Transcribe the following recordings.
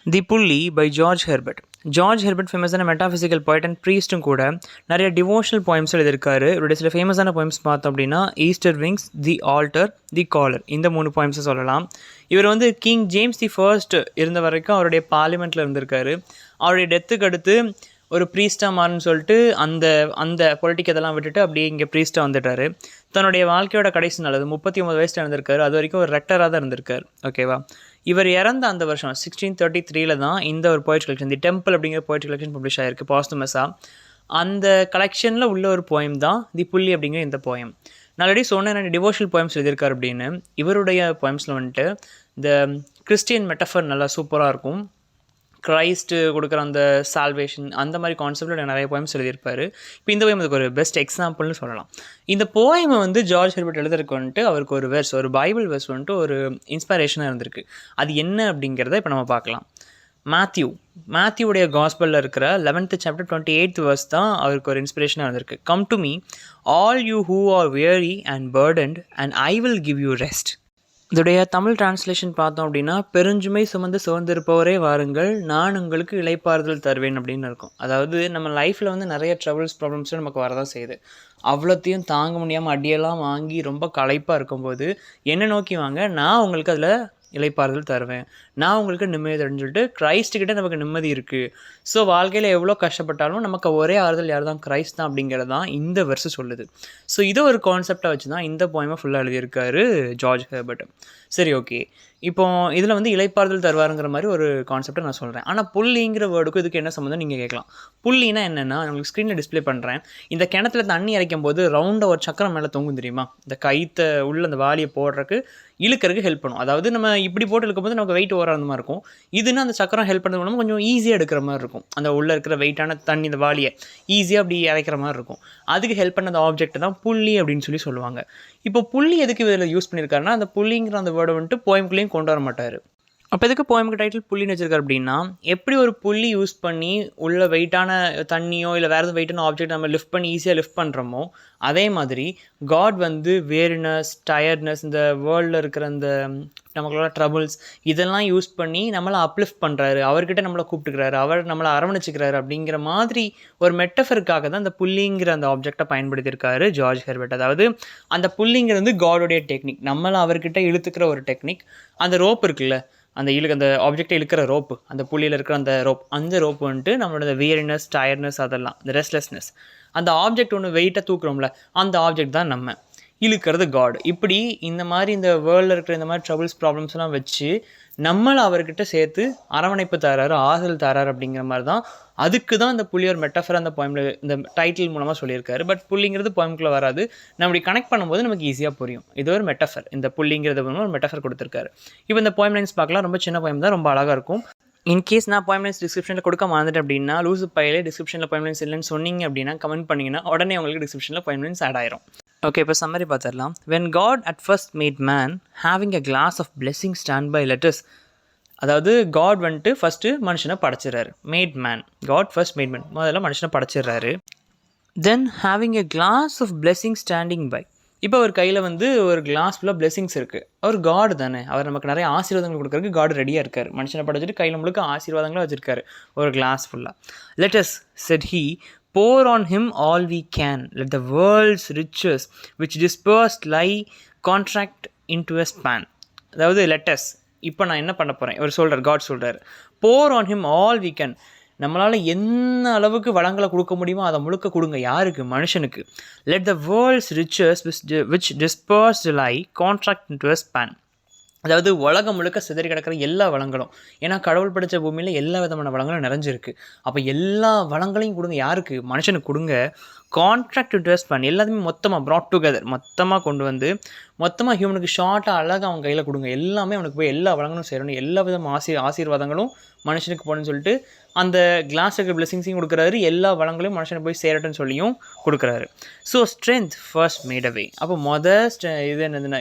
The pulley by George Herbert. George Herbert ஃபேமஸான metaphysical poet and ப்ரீஸ்ட்டும் கூட நிறைய டிவோஷனல் போயம்ஸ் எழுதியிருக்காரு. இவருடைய சில ஃபேமஸான போயம்ஸ் பார்த்தோம் அப்படின்னா Easter wings, the altar, the collar, இந்த 3 போயம்ஸை சொல்லலாம். இவர் வந்து கிங் ஜேம்ஸ் தி ஃபர்ஸ்ட் இருந்த வரைக்கும் அவருடைய பார்லிமெண்ட்டில் இருந்திருக்காரு. அவருடைய டெத்துக்கு அடுத்து ஒரு ப்ரீஸ்டாக மாறுன்னு சொல்லிட்டு அந்த அந்த பொலிட்டிக் இதெல்லாம் விட்டுட்டு அப்படியே இங்கே ப்ரீஸ்டாக வந்துட்டார். தன்னுடைய வாழ்க்கையோட கடைசி நாள், அது 39 வயசில் இருந்திருக்காரு. அது வரைக்கும் ஒரு ரெக்டராக தான் இருந்திருக்கார். ஓகேவா? இவர் இறந்த அந்த வருஷம் 1633 தான் இந்த ஒரு போய்ட்ரி கலெக்ஷன், தி டெம்பிள் அப்படிங்கிற போய்ட்ரி கலெக்ஷன் பப்ளிஷ் ஆகிருக்கு பாஸ்துமஸாக. அந்த கலெக்ஷனில் உள்ள ஒரு போயம் தான் தி புல்லி அப்படிங்கிற இந்த போயம். நான் ஆல்ரெடி சொன்னேன் டிவோஷனல் போயம்ஸ் எழுதியிருக்காரு அப்படின்னு. இவருடைய போயம்ஸில் வந்துட்டு இந்த கிறிஸ்டியன் மெட்டஃபர் நல்லா சூப்பராக இருக்கும். கிரைஸ்ட்டு கொடுக்குற அந்த சால்வேஷன் அந்த மாதிரி கான்செப்டில் நிறைய போயம்ஸ் எழுதியிருப்பார். இப்போ இந்த போயம் அதுக்கு ஒரு பெஸ்ட் எக்ஸாம்பிள்னு சொல்லலாம். இந்த போயமை வந்து ஜார்ஜ் ஹெர்பர்ட் எழுதுறதுக்கு வந்துட்டு அவருக்கு ஒரு வெர்ஸ், ஒரு பைபிள் வெர்ஸ் வந்துட்டு ஒரு இன்ஸ்பிரேஷனாக இருந்திருக்கு. அது என்ன அப்படிங்கிறத இப்போ நம்ம பார்க்கலாம். மேத்யூடைய காஸ்பலில் இருக்கிற 11th chapter 28th verse தான் அவருக்கு ஒரு இன்ஸ்பிரேஷனாக இருந்திருக்கு. Come to me all you who are weary and burdened and I will give you rest. இதோடைய தமிழ் டிரான்ஸ்லேஷன் பார்த்தோம் அப்படின்னா, பெருஞ்சுமை சுமந்து சுமந்திருப்பவரே வாருங்கள், நான் உங்களுக்கு இளைப்பாறுதல் தருவேன் அப்படின்னு இருக்கும். அதாவது நம்ம லைஃப்பில் வந்து நிறைய ட்ரபிள்ஸ் ப்ராப்ளம்ஸும் நமக்கு வரதான் செய்யுது. அவ்வளோத்தையும் தாங்க முடியாமல் அடியெல்லாம் வாங்கி ரொம்ப களைப்பாக இருக்கும்போது என்ன நோக்கி வாங்க, நான் உங்களுக்கு அதில் இளைப்பாறுதல் தருவேன், நான் உங்களுக்கு நிம்மதி தருன்னு சொல்லிட்டு கிரைஸ்ட்டுக்கிட்ட நமக்கு நிம்மதி இருக்குது. ஸோ வாழ்க்கையில் எவ்வளோ கஷ்டப்பட்டாலும் நமக்கு ஒரே ஆறுதல் யார் தான், கிரைஸ்ட் தான் அப்படிங்கிறது தான் இந்த வெர்ஸ் சொல்லுது. ஸோ இதை ஒரு கான்செப்டாக வச்சு தான் இந்த போயமை ஃபுல்லாக எழுதியிருக்காரு ஜார்ஜ் ஹெர்பர்ட். சரி, ஓகே. இப்போ இதில் வந்து இளைப்பாறுதல் தருவாருங்கிற மாதிரி ஒரு கான்செப்டை நான் சொல்கிறேன். ஆனால் புள்ளிங்கிற வேர்டுக்கும் இதுக்கு என்ன சம்மந்தம் நீங்கள் கேட்கலாம். புள்ளினா என்னென்னா, உங்களுக்கு ஸ்க்ரீனில் டிஸ்பிளே பண்ணுறேன். இந்த கிணத்துல தண்ணி இறைக்கும் போது ரவுண்டாக ஒரு சக்கரம் மேலே தொங்கும் தெரியுமா? இந்த கைத்தை உள்ள அந்த வாலியை போடுறதுக்கு இழுக்கிறதுக்கு ஹெல்ப் பண்ணும். அதாவது நம்ம இப்படி போட்டு இழுக்கும்போது நமக்கு வெயிட் ஓவர அந்த மாதிரி இருக்கும். இதுன்னு அந்த சக்கரம் ஹெல்ப் பண்ணுறது மூலமாக கொஞ்சம் ஈஸியாக எடுக்கிற மாதிரி இருக்கும். அந்த உள்ளே இருக்கிற வெயிட்டான தண்ணி இந்த வாலியை ஈஸியாக அப்படி இறைக்கிற மாதிரி இருக்கும். அதுக்கு ஹெல்ப் பண்ண அந்த ஆப்ஜெக்ட் தான் புள்ளி அப்படின்னு சொல்லுவாங்க. இப்போ புள்ளி எதுக்கு இதில் யூஸ் பண்ணியிருக்காருன்னா, அந்த புள்ளிங்கிற அந்த வேர்டை வந்துட்டு போயம்குள்ளேயும் கொண்டு வர மாட்டார். அப்போ எதுக்கு போயமுக்கு டைட்டில் புள்ளின்னு வச்சிருக்காரு அப்படின்னா, எப்படி ஒரு புள்ளி யூஸ் பண்ணி உள்ள வெயிட்டான தண்ணியோ இல்லை வேறு எதுவும் வெயிட்டான ஆப்ஜெக்ட் நம்ம லிஃப்ட் பண்ணி ஈஸியாக லிஃப்ட் பண்ணுறோமோ, அதே மாதிரி காட் வந்து வேர்னஸ், டயர்ட்னஸ், இந்த வேர்ல்டில் இருக்கிற இந்த நமக்குள்ள ட்ரபுள்ஸ் இதெல்லாம் யூஸ் பண்ணி நம்மளை அப்லிஃப்ட் பண்ணுறாரு, அவர்கிட்ட நம்மளை கூப்பிட்டுக்கிறாரு, அவர் நம்மளை அரவணைச்சிக்கிறாரு அப்படிங்கிற மாதிரி ஒரு மெட்டஃபருக்காக தான் அந்த புள்ளிங்கிற அந்த ஆப்ஜெக்டை பயன்படுத்தியிருக்காரு ஜார்ஜ் ஹெர்பர்ட். அதாவது அந்த புள்ளிங்கிறது வந்து காடோடைய டெக்னிக், நம்மளை அவர்கிட்ட இழுத்துக்கிற ஒரு டெக்னிக். அந்த ரோப் இருக்குல்ல, அந்த அந்த ஆப்ஜெக்டை இழுக்கிற ரோப்பு, அந்த புள்ளியில் இருக்கிற அந்த ரோப் வந்துட்டு நம்மளோட வியர்னஸ், டயர்ட்னஸ், அதெல்லாம் இந்த ரெஸ்ட்லெஸ்னஸ், அந்த ஆப்ஜெக்ட் ஒன்று வெயிட்டாக தூக்குறோம்ல, அந்த ஆப்ஜெக்ட் தான் நம்ம இழுக்கிறது காட். இப்படி இந்த மாதிரி இந்த வேர்ல்டில் இருக்கிற இந்த மாதிரி ட்ரபிள்ஸ் ப்ராப்ளம்ஸ்லாம் வச்சு நம்மளை அவர்கிட்ட சேர்த்து அரவணைப்பு தராரு, ஆறுதல் தராரு அப்படிங்கிற மாதிரி தான். அதுக்கு தான் இந்த புள்ளி ஒரு மெட்டஃபர் அந்த போயமில் இந்த டைட்டில் மூலமாக சொல்லியிருக்காரு. பட் புள்ளிங்கிறது போயமுக்குள்ளே வராது. நம்ம இப்படி கனெக்ட் பண்ணும்போது நமக்கு ஈஸியாக புரியும். இது ஒரு மெட்டஃபர், இந்த புள்ளிங்கிறது ஒரு மெட்டஃபர் கொடுத்துருக்காரு. இப்போ இந்த போயம் லைன்ஸ் பார்க்கலாம். ரொம்ப சின்ன போயம் தான், ரொம்ப அழகாக இருக்கும். இன்கேஸ் நான் போயம் லைன்ஸ் டிஸ்கிரிப்ஷனில் கொடுக்க மறந்துட்டேன் அப்படின்னா, லூசு பையிலே டிஸ்கிரிப்ஷனில் போயம் லைன்ஸ் இல்லைன்னு சொன்னீங்க அப்படின்னா கமெண்ட் பண்ணிங்கன்னா உடனே உங்களுக்கு டிஸ்கிரிப்ஷனில் போயம் லைன்ஸ் ஆட் ஆயிரும். ஓகே, இப்போ சம்மரி பார்த்துடலாம். When God at first made man, having a glass of blessing stand by letters. அதாவது காட் வந்துட்டு ஃபஸ்ட்டு மனுஷனை படைச்சிடறாரு. Made man, God first made man, முதல்ல மனுஷனை படைச்சிடுறாரு. Then having a glass of blessing standing by. இப்போ அவர் கையில் வந்து ஒரு கிளாஸ் ஃபுல்லாக பிளெஸிங்ஸ் இருக்குது. அவர் காடு தானே, அவர் நமக்கு நிறைய ஆசீர்வாதங்கள் கொடுக்குறதுக்கு காடு ரெடியாக இருக்கார். மனுஷனை படைச்சிட்டு கையில் முழுக்க ஆசீர்வாதங்களும் வச்சுருக்காரு, ஒரு கிளாஸ் ஃபுல்லாக. Let us said he pour on him all we can, let the world's riches which dispersed lie contract into a span. அதாவது லெட்டஸ், இப்போ நான் என்ன பண்ண போகிறேன், இவர் சொல்கிறார், காட் சொல்கிறார், pour on him all we can. நம்மளால் என்ன அளவுக்கு வளங்களை கொடுக்க முடியுமோ அதை முழுக்க கொடுங்க. யாருக்கு? மனுஷனுக்கு. let the world's riches which dispersed lie contract into a span. அதாவது உலகம் முழுக்க சிதறி கிடக்கிற எல்லா வளங்களும், ஏன்னா கடவுள் படைத்த பூமியில் எல்லா விதமான வளங்களும் நிறைஞ்சிருக்கு. அப்போ எல்லா வளங்களையும் கொடுங்க. யாருக்கு? மனுஷனுக்கு கொடுங்க. கான்ட்ராக்ட் இன்ட்ரெஸ்ட் பண்ணி எல்லாத்தையுமே மொத்தமாக ப்ராட் டுகெதர், மொத்தமாக கொண்டு வந்து மொத்தமாக ஹியூமனுக்கு ஷார்ட்டாக அழகாக அவன் கையில் கொடுங்க. எல்லாமே அவனுக்கு போய் எல்லா வளங்களும் சேரணும், எல்லா விதமான ஆசீர்வாதங்களும் மனுஷனுக்கு போகணும்னு சொல்லிட்டு அந்த கிளாஸ் இருக்கிற பிளெஸிங்ஸையும் கொடுக்குறாரு, எல்லா வளங்களையும் மனுஷனுக்கு போய் சேரட்டும்னு சொல்லியும் கொடுக்குறாரு. ஸோ ஸ்ட்ரென்த் ஃபர்ஸ்ட் மேட் அவே. அப்போ இது என்னதுன்னா,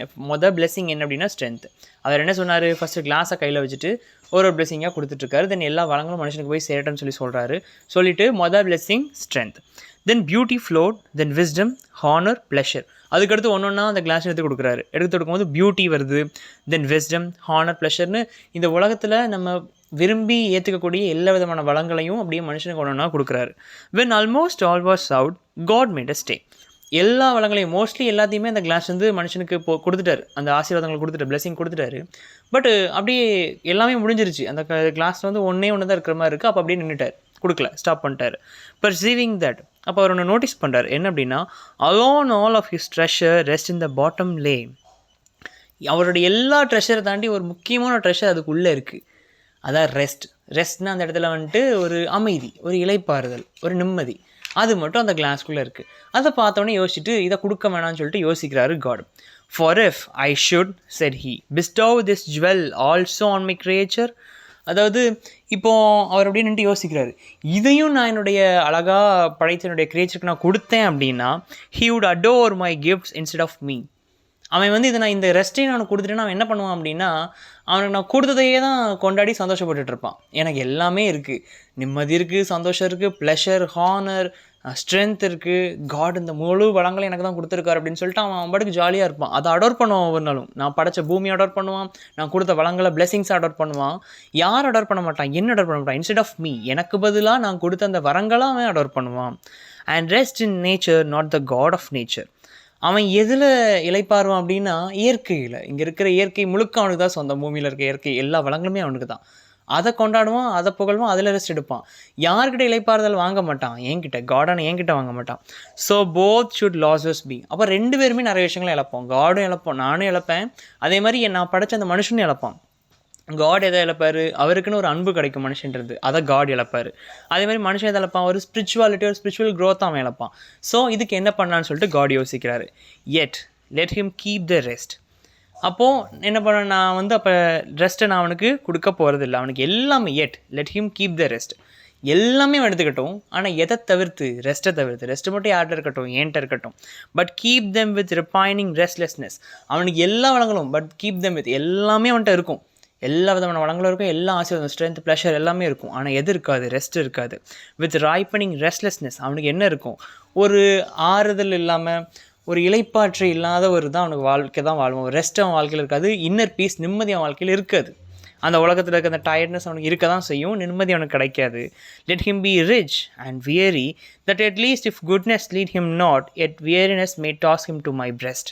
பிளெஸிங் என்ன அப்படின்னா ஸ்ட்ரென்த். அவர் என்ன சொன்னார், ஃபஸ்ட்டு கிளாஸை கையில் வச்சுட்டு ஒரு பிளெஸிங்காக கொடுத்துட்ருக்காரு. தென் எல்லா வளங்களும் மனுஷனுக்கு போய் சேரட்டும்னு சொல்கிறாரு. சொல்லிவிட்டு பிளெஸிங் ஸ்ட்ரென்த், தென் பியூட்டி ஃப்ளோட், தென் விஸ்டம், ஹானர், ப்ளஷர். அதுக்கடுத்து ஒன்றா அந்த கிளாஸ் எடுத்து கொடுக்குறாரு. எடுத்து கொடுக்கும்போது பியூட்டி வருது, தென் விஸ்டம், ஹானர், ப்ளஷர்னு இந்த உலகத்தில் நம்ம விரும்பி ஏற்றுக்கக்கூடிய எல்லா விதமான வளங்களையும் அப்படியே மனுஷனுக்கு ஒன்றா கொடுக்குறாரு. when almost all was out, God made a stay. எல்லா வளங்களையும் மோஸ்ட்லி எல்லாத்தையுமே அந்த கிளாஸ் வந்து மனுஷனுக்கு கொடுத்துட்டாரு, அந்த ஆசீர்வாதங்களை கொடுத்துட்டாரு, பிளெஸிங் கொடுத்துட்டாரு. பட்டு அப்படியே எல்லாமே முடிஞ்சிருச்சு. அந்த கிளாஸ் வந்து ஒன்றே ஒன்று தான் இருக்கிற மாதிரி இருக்குது. அப்போ அப்படியே நின்றுட்டார், கொடுக்கல, ஸ்டாப் பண்ணிட்டார். பர்சீவிங் தட், அப்போ அவர் ஒன்று நோட்டீஸ் பண்ணுறாரு. என்ன அப்படின்னா, alone all of his treasure rest in the bottom lay. அவருடைய எல்லா ட்ரெஷரை தாண்டி ஒரு முக்கியமான ட்ரெஷர் அதுக்குள்ளே இருக்குது. அதான் ரெஸ்ட்னா அந்த இடத்துல வந்துட்டு ஒரு அமைதி, ஒரு இளைப்பாறுதல், ஒரு நிம்மதி, அது மட்டும் அந்த கிளாஸ்க்குள்ளே இருக்குது. அதை பார்த்தோன்னே யோசிச்சுட்டு இதை கொடுக்க வேணாம்னு சொல்லிட்டு யோசிக்கிறாரு God. For if I should, said he, bestow this jewel also on my creature. அதாவது இப்போது அவர் அப்படின்னு நின்று யோசிக்கிறாரு, இதையும் நான் என்னுடைய அழகாக படைத்த என்னுடைய கிரியேச்சருக்கு நான் கொடுத்தேன் அப்படின்னா, he would adore my gifts instead of me. அவன் வந்து இதை நான் இந்த ரெஸ்ட்டையும் நான் கொடுத்துட்டேன்னா அவன் என்ன பண்ணுவான் அப்படின்னா, அவனுக்கு நான் கொடுத்ததையே தான் கொண்டாடி சந்தோஷப்பட்டுட்டு இருப்பான். எனக்கு எல்லாமே இருக்குது, நிம்மதி இருக்குது, சந்தோஷம் இருக்குது, ப்ளஷர், ஹானர், ஸ்ட்ரென்த் இருக்குது, காட் இந்த முழு வளங்களை எனக்கு தான் கொடுத்துருக்காரு அப்படின்னு சொல்லிட்டு அவன் பாட்டுக்கு ஜாலியாக இருப்பான். அதை அடோர் பண்ணுவான். ஒவ்வொரு நாளும் நான் படைச்ச பூமி அடோர் பண்ணுவான், நான் கொடுத்த வளங்களை பிளெஸிங்ஸ் அடோர் பண்ணுவான். யார் அடோர் பண்ண மாட்டான்? என்ன அடோர் பண்ண மாட்டான்? இன்ஸ்டெட் ஆஃப் மீ, எனக்கு பதிலாக நான் கொடுத்த அந்த வரங்களாக அவன் அடோர் பண்ணுவான். And rest in nature, not the God of nature. அவன் எதில் இளைப்பாருவான் அப்படின்னா, இயற்கையில். இங்கே இருக்கிற இயற்கை முழுக்க அவனுக்கு தான் சொந்தம். பூமியில் இருக்க இயற்கை எல்லா வளங்களுமே அவனுக்கு தான். அதை கொண்டாடுவான், அதை புகழ்வான், அதில் ரெஸ்ட் எடுப்பான். யார்கிட்ட இளைப்பாறுதல் வாங்க மாட்டான்? என்கிட்ட, காடான என்கிட்ட வாங்க மாட்டான். So both should losers be. அப்போ ரெண்டு பேருமே நிறைய விஷயங்களை இழப்போம். காடும் இழப்போம், நானும் இழப்பேன். அதே மாதிரி நான் படைச்ச அந்த மனுஷனும் இழப்பான். காட் எதை இழப்பார்? அவருக்குன்னு ஒரு அன்பு கிடைக்கும் மனுஷன்றது, அதை காட் இழப்பார். அதே மாதிரி மனுஷன் எதை இழப்பான்? ஒரு ஸ்பிரிச்சுவாலிட்டி, ஒரு ஸ்பிரிச்சுவல் க்ரோத் அவன் இழப்பான். ஸோ இதுக்கு என்ன பண்ணலான்னு சொல்லிட்டு காட் யோசிக்கிறாரு. yet let him keep the rest. அப்போது என்ன பண்ண, நான் வந்து அப்போ ரெஸ்ட்டை நான் அவனுக்கு கொடுக்க போகிறதில்ல. அவனுக்கு எல்லாமே yet let him keep the rest. எல்லாமே அவன் எடுத்துக்கட்டும், ஆனால் எதை தவிர்த்து? ரெஸ்ட்டை தவிர்த்து. ரெஸ்ட்டு மட்டும் யார்கிட்ட இருக்கட்டும், ஏன்ட்ட இருக்கட்டும். But keep them with repining restlessness. அவனுக்கு எல்லா வளங்களும், பட் கீப் தெம் வித், எல்லாமே அவன்கிட்ட இருக்கும். எல்லா விதமான வளங்களும் இருக்கும், எல்லா ஆசீர்வாதம், ஸ்ட்ரென்த், ப்ளஷர் எல்லாமே இருக்கும். ஆனால் எது இருக்காது? ரெஸ்ட் இருக்காது. வித் ரைப்பனிங் ரெஸ்ட்லெஸ்னஸ், அவனுக்கு என்ன இருக்கும்? ஒரு ஆறுதல் இல்லாமல், ஒரு இளைப்பாற்று இல்லாத ஒரு தான் அவனுக்கு வாழ்க்கை தான் வாழ்வான். ரெஸ்ட் அவன் வாழ்க்கையில் இருக்காது. இன்னர் பீஸ், நிம்மதி அவன் வாழ்க்கையில் இருக்காது. அந்த உலகத்தில் இருக்க அந்த டயர்ட்னஸ் அவனுக்கு இருக்க தான் செய்யும், நிம்மதி அவனுக்கு கிடைக்காது. Let him be rich and weary, that at least if goodness lead him not, yet weariness may toss him to my breast.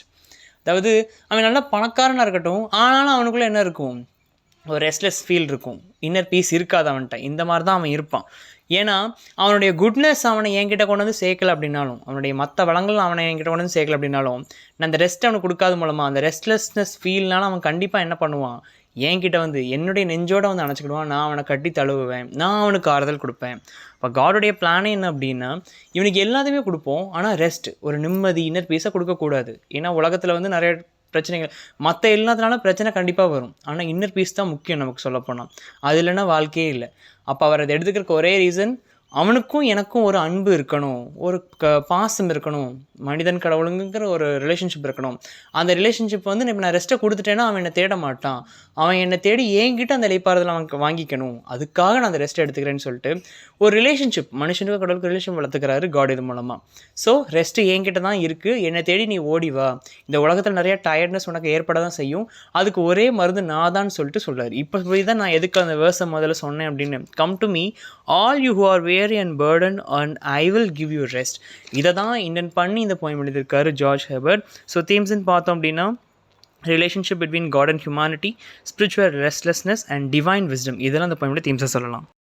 அதாவது அவன் நல்லா பணக்காரனாக இருக்கட்டும், ஆனாலும் அவனுக்குள்ளே என்ன இருக்கும்? ஒரு ரெஸ்ட்லெஸ் ஃபீல் இருக்கும், இன்னர் பீஸ் இருக்காது அவன்கிட்ட. இந்த மாதிரி தான் அவன் இருப்பான். ஏன்னா அவனுடைய குட்னஸ் அவனை என்கிட்ட கொண்டு வந்து சேர்க்கலை அப்படின்னாலும், அவனுடைய மற்ற வளங்கள் அவனை என்கிட்ட கொண்டு வந்து சேர்க்கலை அப்படின்னாலும், நான் அந்த ரெஸ்ட் அவனுக்கு கொடுக்காத மூலமாக அந்த ரெஸ்ட்லெஸ்னஸ் ஃபீல்னால அவன் கண்டிப்பாக என்ன பண்ணுவான்? என்கிட்ட வந்து என்னுடைய நெஞ்சோடு வந்து அணைச்சிக்கிடுவான். நான் அவனை கட்டி தழுவுவேன், நான் அவனுக்கு ஆறுதல் கொடுப்பேன். இப்போ காடோடைய பிளானே என்ன அப்படின்னா, இவனுக்கு எல்லாத்தையுமே கொடுப்போம், ஆனால் ரெஸ்ட், ஒரு நிம்மதி, இன்னர் பீஸை கொடுக்கக்கூடாது. ஏன்னா உலகத்தில் வந்து நிறைய பிரச்சனைகள், மற்ற எல்லாத்தினால பிரச்சனை கண்டிப்பாக வரும், ஆனால் இன்னர் பீஸ் தான் முக்கியம் நமக்கு சொல்லப்போனால். அது இல்லைன்னா வாழ்க்கையே இல்லை. அப்போ அவர் அதை எடுத்துக்கிறக்கு ஒரே ரீசன், அவனுக்கும் எனக்கும் ஒரு அன்பு இருக்கணும், ஒரு பாசம் இருக்கணும், மனிதன் கடவுளுங்கிற ஒரு ரிலேஷன்ஷிப் இருக்கணும். அந்த ரிலேஷன்ஷிப் வந்து இப்போ நான் ரெஸ்ட்டை கொடுத்துட்டேன்னா அவன் என்னை தேட மாட்டான், அவன் என்னை தேடி என்கிட்ட அந்த இளைப்பாறுதல் அவனுக்கு வாங்கிக்கணும், அதுக்காக நான் அந்த ரெஸ்ட்டை எடுத்துக்கிறேன்னு சொல்லிட்டு ஒரு ரிலேஷன்ஷிப், மனுஷனுக்கு கடவுளுக்கு ரிலேஷன் வளர்த்துக்கிறாரு காட் இது மூலமாக. ஸோ ரெஸ்ட்டு என்கிட்ட தான் இருக்குது, என்னை தேடி நீ ஓடி வா. இந்த உலகத்தில் நிறையா டயர்ட்னஸ் உனக்கு ஏற்பட தான் செய்யும், அதுக்கு ஒரே மருந்து நான் தான் சொல்லிட்டு சொல்கிறார். இப்போ போய் தான் நான் எதுக்கு அந்த வேர்ஸை முதல்ல சொன்னேன் அப்படின்னு, come to me all you who are weary and burdened and I will give you rest. இதை தான் இன்டென்ட் பண்ணி இந்த போயம் எழுதியிருக்காரு ஜார்ஜ் ஹெர்பர்ட். ஸோ தீம்ஸ்ன்னு பார்த்தோம் அப்படின்னா, relationship between God and humanity, spiritual restlessness and divine wisdom, இதெல்லாம் அந்த போயமோட தீம்ஸை சொல்லலாம்.